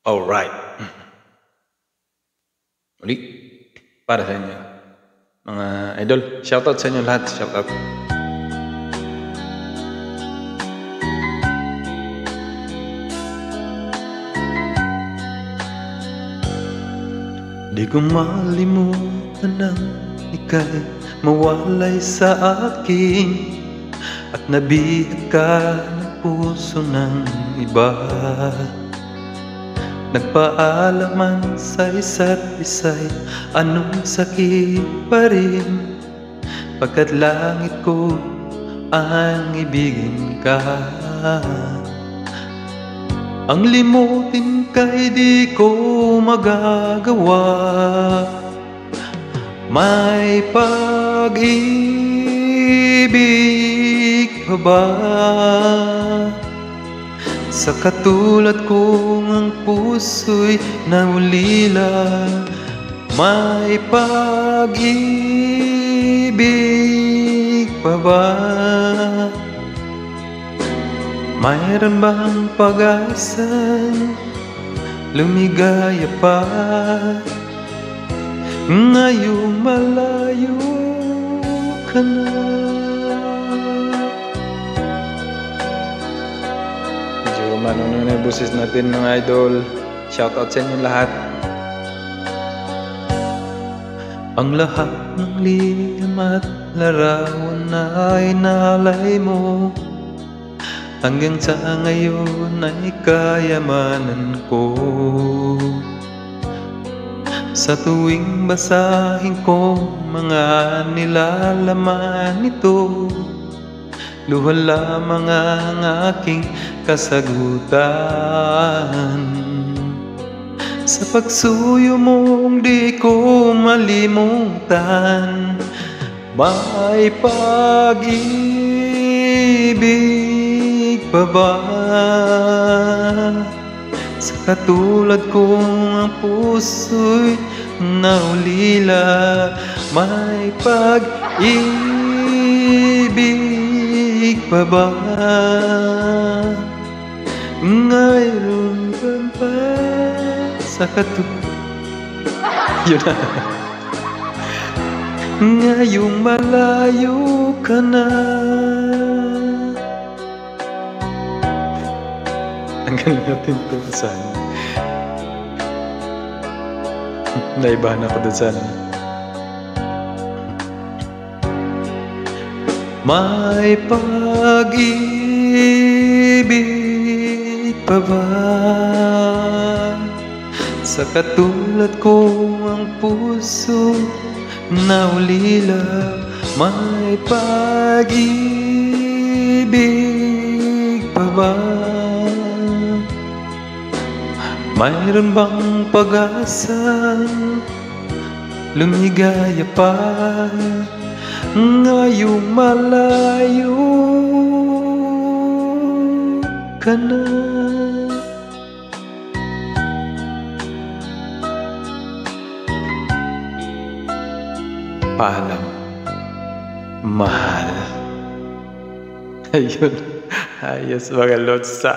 Alright. Muli, para sa inyo. Mga idol, shoutout sa inyo lahat. Shoutout. Di ko malimutan ang ika'y mawalay sa akin at nabihag ka ng puso ng iba. Nagpaalaman sa isa't isa'y anong sakit pa rin, pagkat langit ko ang ibigin ka. Ang limutin ka'y di ko magagawa. May pag-ibig pa ba sa katulad kong ang puso'y naulila? May pag-ibig pa ba? Mayroon bang pag-asang lumigaya pa ngayong malayo ka na? Medyo manunod na yung boses natin mga idol. Shoutout sa inyo lahat. Ang lahat ng liham at larawan ay nalay mo, hanggang sa ngayon ay kayamanan ko. Sa tuwing basahin ko mga nilalaman nito, luha lamang ang aking kasagutan. Sa pagsuyo mong di ko malimutan, may pag-ibig pa ba sa katulad kong ang puso'y naulila? May pag-ibig pa ba? Ngayon ba sa yun na. Ngayong malayo ka na. Tanggalin natin ito saan. Naibahan ako doon sana. May pag-ibig pa ba sa katulad kong ang puso naulila? May pag-ibig pa ba? Mayroon bang pag-asang lumigaya pa ngayong malayo ka na? Paalam, mahal. Ayun, ayos mga lotsa.